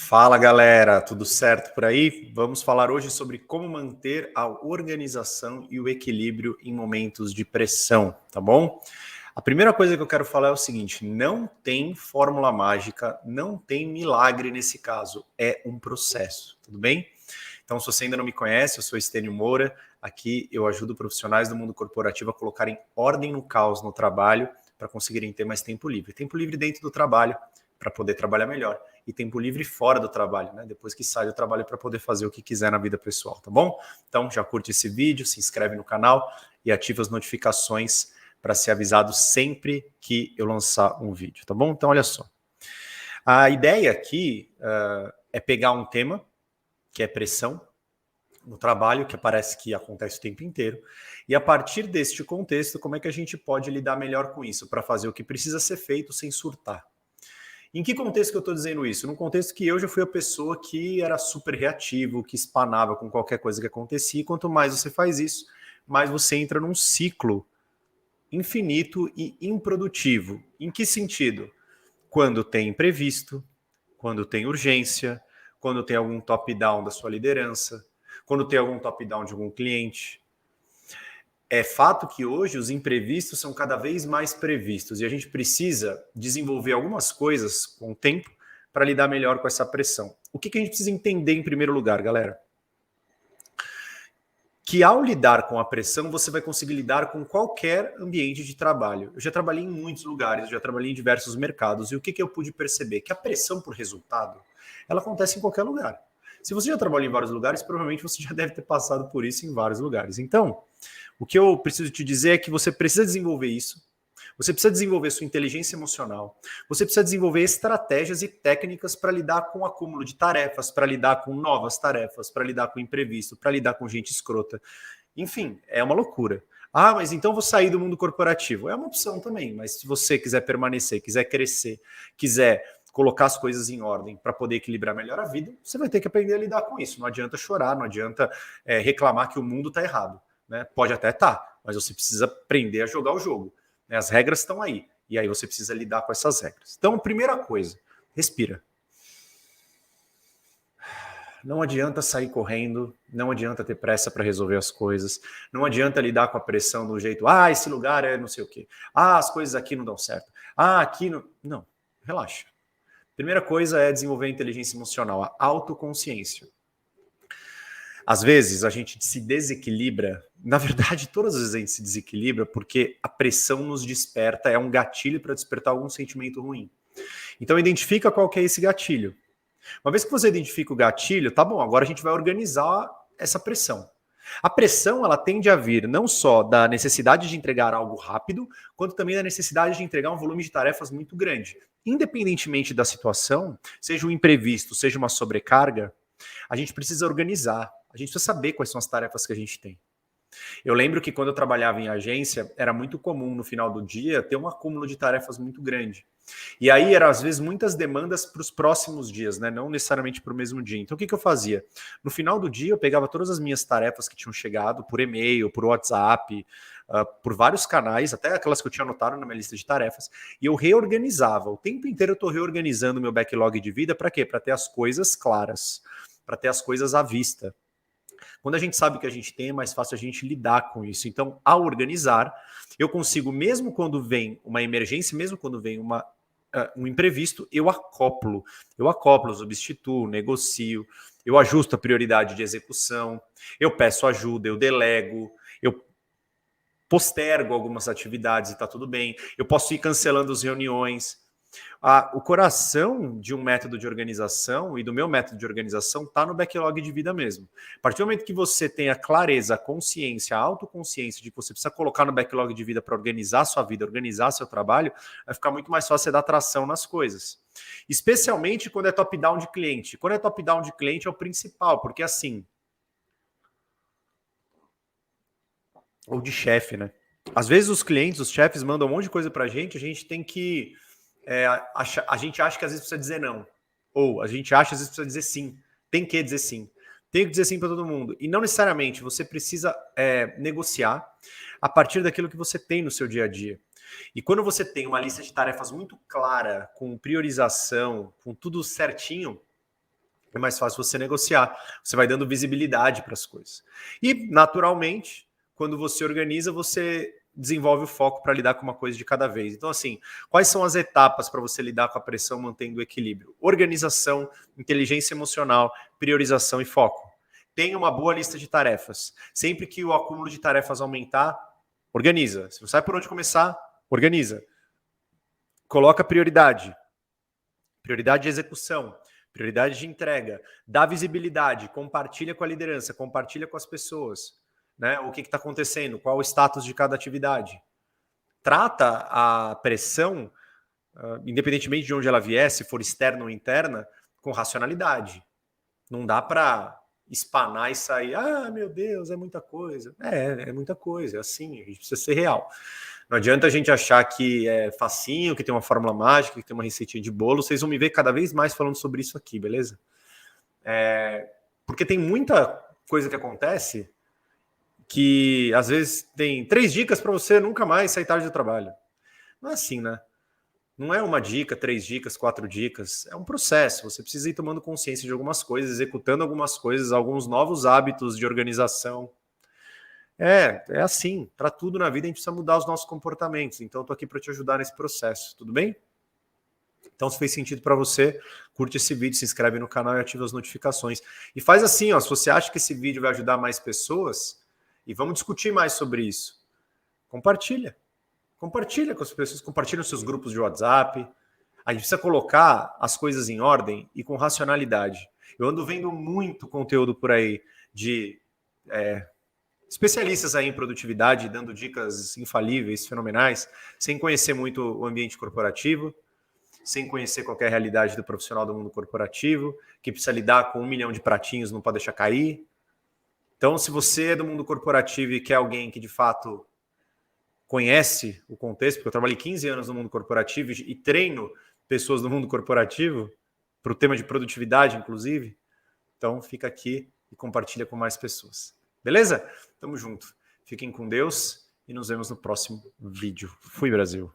Fala galera, tudo certo por aí? Vamos falar hoje sobre como manter a organização e o equilíbrio em momentos de pressão, tá bom? A primeira coisa que eu quero falar é o seguinte: não tem fórmula mágica, não tem milagre nesse caso, é um processo, tudo bem? Então, se você ainda não me conhece, eu sou Estênio Moura, aqui eu ajudo profissionais do mundo corporativo a colocarem ordem no caos no trabalho para conseguirem ter mais tempo livre. Tempo livre dentro do trabalho, para poder trabalhar melhor, e tempo livre fora do trabalho, né? Depois que sai do trabalho para poder fazer o que quiser na vida pessoal, tá bom? Então já curte esse vídeo, se inscreve no canal e ativa as notificações para ser avisado sempre que eu lançar um vídeo, tá bom? Então olha só. A ideia aqui é pegar um tema, que é pressão no trabalho, que parece que acontece o tempo inteiro, e a partir deste contexto, como é que a gente pode lidar melhor com isso, para fazer o que precisa ser feito sem surtar. Em que contexto que eu estou dizendo isso? Num contexto que eu já fui a pessoa que era super reativo, que espanava com qualquer coisa que acontecia, e quanto mais você faz isso, mais você entra num ciclo infinito e improdutivo. Em que sentido? Quando tem imprevisto, quando tem urgência, quando tem algum top-down da sua liderança, quando tem algum top-down de algum cliente. É fato que hoje os imprevistos são cada vez mais previstos e a gente precisa desenvolver algumas coisas com o tempo para lidar melhor com essa pressão. O que a gente precisa entender em primeiro lugar, galera? Que ao lidar com a pressão, você vai conseguir lidar com qualquer ambiente de trabalho. Eu já trabalhei em muitos lugares, eu já trabalhei em diversos mercados, e o que eu pude perceber? Que a pressão por resultado, ela acontece em qualquer lugar. Se você já trabalhou em vários lugares, provavelmente você já deve ter passado por isso em vários lugares. Então, o que eu preciso te dizer é que você precisa desenvolver isso, você precisa desenvolver sua inteligência emocional, você precisa desenvolver estratégias e técnicas para lidar com o acúmulo de tarefas, para lidar com novas tarefas, para lidar com imprevisto, para lidar com gente escrota. Enfim, é uma loucura. Ah, mas então vou sair do mundo corporativo. É uma opção também, mas se você quiser permanecer, quiser crescer, quiser colocar as coisas em ordem para poder equilibrar melhor a vida, você vai ter que aprender a lidar com isso. Não adianta chorar, não adianta reclamar que o mundo está errado. Né? Pode até estar, mas você precisa aprender a jogar o jogo. Né? As regras estão aí, e aí você precisa lidar com essas regras. Então, primeira coisa, respira. Não adianta sair correndo, não adianta ter pressa para resolver as coisas, não adianta lidar com a pressão do jeito, esse lugar é não sei o quê, as coisas aqui não dão certo, aqui não... Não, relaxa. Primeira coisa é desenvolver a inteligência emocional, a autoconsciência. Às vezes a gente se desequilibra, na verdade todas as vezes a gente se desequilibra porque a pressão nos desperta, é um gatilho para despertar algum sentimento ruim. Então identifica qual que é esse gatilho. Uma vez que você identifica o gatilho, tá bom, agora a gente vai organizar essa pressão. A pressão, ela tende a vir não só da necessidade de entregar algo rápido, quanto também da necessidade de entregar um volume de tarefas muito grande. Independentemente da situação, seja um imprevisto, seja uma sobrecarga, a gente precisa organizar, a gente precisa saber quais são as tarefas que a gente tem. Eu lembro que quando eu trabalhava em agência, era muito comum no final do dia ter um acúmulo de tarefas muito grande. E aí eram às vezes muitas demandas para os próximos dias, né? Não necessariamente para o mesmo dia. Então o que eu fazia? No final do dia eu pegava todas as minhas tarefas que tinham chegado por e-mail, por WhatsApp, por vários canais, até aquelas que eu tinha anotado na minha lista de tarefas, e eu reorganizava. O tempo inteiro eu estou reorganizando o meu backlog de vida para quê? Para ter as coisas claras, para ter as coisas à vista. Quando a gente sabe o que a gente tem, é mais fácil a gente lidar com isso. Então, ao organizar, eu consigo, mesmo quando vem uma emergência, mesmo quando vem um imprevisto, eu acoplo, substituo, negocio, eu ajusto a prioridade de execução, eu peço ajuda, eu delego, eu postergo algumas atividades e está tudo bem, eu posso ir cancelando as reuniões. O coração de um método de organização e do meu método de organização está no backlog de vida mesmo. A partir do momento que você tem a clareza, a consciência, a autoconsciência de que você precisa colocar no backlog de vida para organizar a sua vida, organizar seu trabalho, vai ficar muito mais fácil você dar tração nas coisas. Especialmente quando é top-down de cliente. Quando é top-down de cliente é o principal, porque assim... Ou de chefe, né? Às vezes os clientes, os chefes mandam um monte de coisa para a gente tem que... a gente acha que às vezes precisa dizer não. Ou a gente acha que às vezes precisa dizer sim. Tem que dizer sim. Tem que dizer sim para todo mundo. E não necessariamente você precisa negociar a partir daquilo que você tem no seu dia a dia. E quando você tem uma lista de tarefas muito clara, com priorização, com tudo certinho, é mais fácil você negociar. Você vai dando visibilidade para as coisas. E, naturalmente, quando você organiza, você desenvolve o foco para lidar com uma coisa de cada vez. Então, assim, quais são as etapas para você lidar com a pressão mantendo o equilíbrio? Organização, inteligência emocional, priorização e foco. Tenha uma boa lista de tarefas. Sempre que o acúmulo de tarefas aumentar, organiza. Se não sabe por onde começar, organiza. Coloca prioridade. Prioridade de execução. Prioridade de entrega. Dá visibilidade. Compartilha com a liderança. Compartilha com as pessoas. Né? O que está acontecendo? Qual o status de cada atividade? Trata a pressão, independentemente de onde ela vier, se for externa ou interna, com racionalidade. Não dá para espanar e sair, ah, meu Deus, é muita coisa. É muita coisa, é assim, a gente precisa ser real. Não adianta a gente achar que é facinho, que tem uma fórmula mágica, que tem uma receitinha de bolo. Vocês vão me ver cada vez mais falando sobre isso aqui, beleza? Porque tem muita coisa que acontece que, às vezes, tem 3 dicas para você nunca mais sair tarde do trabalho. Não é assim, né? Não é uma dica, 3 dicas, 4 dicas. É um processo. Você precisa ir tomando consciência de algumas coisas, executando algumas coisas, alguns novos hábitos de organização. É assim. Para tudo na vida a gente precisa mudar os nossos comportamentos. Então eu tô aqui para te ajudar nesse processo. Tudo bem? Então, se fez sentido para você, curte esse vídeo, se inscreve no canal e ativa as notificações. E faz assim, ó, se você acha que esse vídeo vai ajudar mais pessoas, e vamos discutir mais sobre isso, compartilha. Compartilha com as pessoas, compartilha nos seus grupos de WhatsApp. A gente precisa colocar as coisas em ordem e com racionalidade. Eu ando vendo muito conteúdo por aí de especialistas aí em produtividade, dando dicas infalíveis, fenomenais, sem conhecer muito o ambiente corporativo, sem conhecer qualquer realidade do profissional do mundo corporativo, que precisa lidar com 1 milhão de pratinhos, não pode deixar cair. Então, se você é do mundo corporativo e quer alguém que de fato conhece o contexto, porque eu trabalhei 15 anos no mundo corporativo e treino pessoas do mundo corporativo para o tema de produtividade, inclusive. Então, fica aqui e compartilha com mais pessoas. Beleza? Tamo junto. Fiquem com Deus e nos vemos no próximo vídeo. Fui, Brasil!